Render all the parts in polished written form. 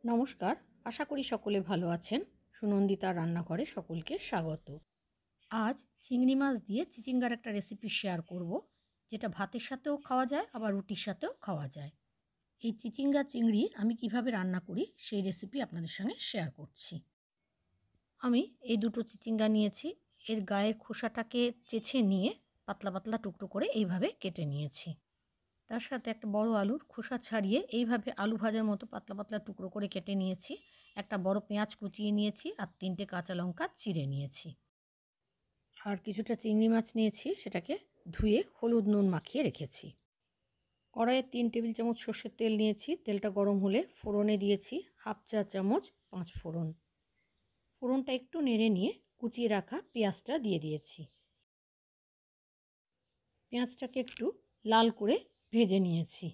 নমস্কার, আশা করি সকলে ভালো আছেন। সুনন্দিতার রান্নাঘরে সকলকে স্বাগত। আজ চিংড়ি মাছ দিয়ে চিচিঙ্গার একটা রেসিপি শেয়ার করব, যেটা ভাতের সাথেও খাওয়া যায় আবার রুটির সাথেও খাওয়া যায়। এই চিচিঙ্গা চিংড়ি আমি কিভাবে রান্না করি সেই রেসিপি আপনাদের সঙ্গে শেয়ার করছি। আমি এই দুটো চিচিঙ্গা নিয়েছি। এর গায়ের খোসাটাকে চেঁছে নিয়ে পাতলা পাতলা টুকরো করে এইভাবে কেটে নিয়েছি। তার সাথে একটা বড় আলুর খোসা ছাড়িয়ে এইভাবে আলু ভাজার মতো পাতলা পাতলা টুকরো করে কেটে নিয়েছি। একটা বড় পেঁয়াজ কুচিয়ে নিয়েছি আর 3টে কাঁচা লঙ্কা চিড়ে নিয়েছি। আর কিছুটা চিংড়ি মাছ নিয়েছি, সেটাকে ধুয়ে হলুদ নুন মাখিয়ে রেখেছি। কড়াইয়ে 3 টেবিল চামচ সর্ষের তেল নিয়েছি। তেলটা গরম হলে ফোড়নে দিয়েছি 1/2 চা চামচ 5 ফোড়ন। ফোড়নটা একটু নেড়ে নিয়ে কুচিয়ে রাখা পেঁয়াজটা দিয়ে দিয়েছি। পেঁয়াজটাকে একটু লাল করে ভেজে নিয়েছি।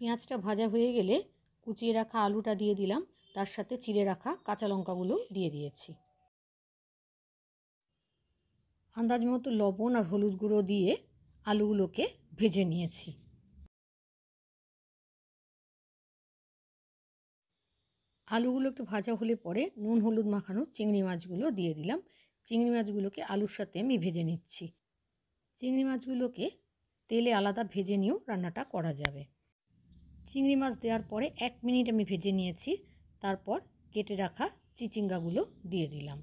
পেঁয়াজটা ভাজা হয়ে গেলে কুচিয়ে রাখা আলুটা দিয়ে দিলাম, তার সাথে চিড়ে রাখা কাঁচা লঙ্কাগুলো দিয়ে দিয়েছি। আন্দাজ মতো লবণ আর হলুদ গুঁড়ো দিয়ে আলুগুলোকে ভেজে নিয়েছি। আলুগুলো একটু ভাজা হলে পরে নুন হলুদ মাখানো চিংড়ি মাছগুলো দিয়ে দিলাম। চিংড়ি মাছগুলোকে আলুর সাথে আমি ভেজে নিচ্ছি। চিংড়ি মাছগুলোকে তেলে আলাদা ভেজে নিয়েও রান্নাটা করা যাবে। চিংড়ি মাছ দেওয়ার পরে 1 মিনিট আমি ভেজে নিয়েছি। তারপর কেটে রাখা চিচিঙ্গাগুলো দিয়ে দিলাম।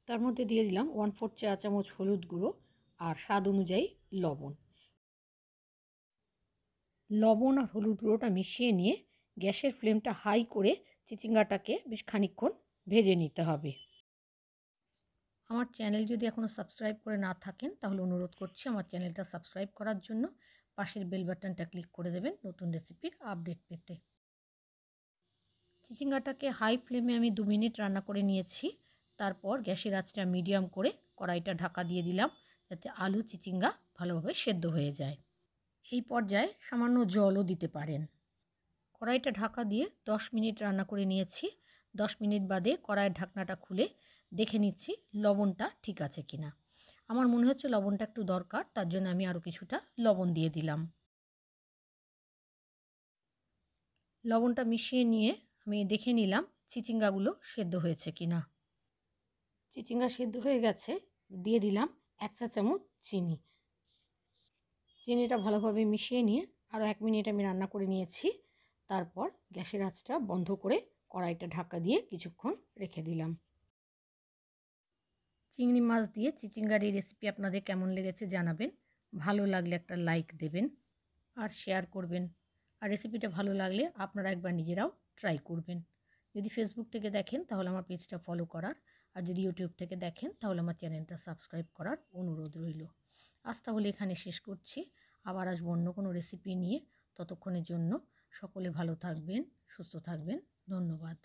তার মধ্যে দিয়ে দিলাম 1/4 চা চামচ হলুদ গুঁড়ো আর স্বাদ অনুযায়ী লবণ। লবণ আর হলুদ গুঁড়োটা মিশিয়ে নিয়ে গ্যাসের ফ্লেমটা হাই করে চিচিঙ্গাটাকে বেশ খানিকক্ষণ ভেজে নিতে হবে। আমার চ্যানেল যদি এখনও সাবস্ক্রাইব করে না থাকেন তাহলে অনুরোধ করছি আমার চ্যানেলটা সাবস্ক্রাইব করার জন্য। পাশের বেল বাটনটা ক্লিক করে দেবেন নতুন রেসিপির আপডেট পেতে। চিচিঙ্গাটাকে হাই ফ্লেমে আমি 2 মিনিট রান্না করে নিয়েছি। তারপর গ্যাসের আঁচটা মিডিয়াম করে কড়াইটা ঢাকা দিয়ে দিলাম, যাতে আলু চিচিঙ্গা ভালোভাবে সেদ্ধ হয়ে যায়। এই পর্যায়ে সামান্য জলও দিতে পারেন। কড়াইটা ঢাকা দিয়ে 10 মিনিট রান্না করে নিয়েছি। 10 মিনিট বাদে কড়াইয়ের ঢাকনাটা খুলে দেখে নিচ্ছি লবণটা ঠিক আছে কিনা। আমার মনে হচ্ছে লবণটা একটু দরকার, তার জন্য আমি আরও কিছুটা লবণ দিয়ে দিলাম। লবণটা মিশিয়ে নিয়ে আমি দেখে নিলাম চিচিঙ্গাগুলো সেদ্ধ হয়েছে কিনা। চিচিঙ্গা সেদ্ধ হয়ে গেছে। দিয়ে দিলাম 1 চা চামচ চিনি। চিনিটা ভালোভাবে মিশিয়ে নিয়ে আরও 1 মিনিট আমি রান্না করে নিয়েছি। তারপর গ্যাসের আঁচটা বন্ধ করে কড়াইটা ঢাকা দিয়ে কিছুক্ষণ রেখে দিলাম। চিংড়ি মাছ দিয়ে চিচিঙ্গার এই রেসিপি আপনাদের কেমন লেগেছে জানাবেন। ভালো লাগলে একটা লাইক দেবেন আর শেয়ার করবেন। আর রেসিপিটা ভালো লাগলে আপনারা একবার নিজেরাও ট্রাই করবেন। যদি ফেসবুক থেকে দেখেন তাহলে আমার পেজটা ফলো করার, আর যদি ইউটিউব থেকে দেখেন তাহলে আমার চ্যানেলটা সাবস্ক্রাইব করার অনুরোধ রইল। আজ তাহলে এখানে শেষ করছি। আবার আসবো অন্য কোনো রেসিপি নিয়ে। ততক্ষণের জন্য সকলে ভালো থাকবেন, সুস্থ থাকবেন। ধন্যবাদ।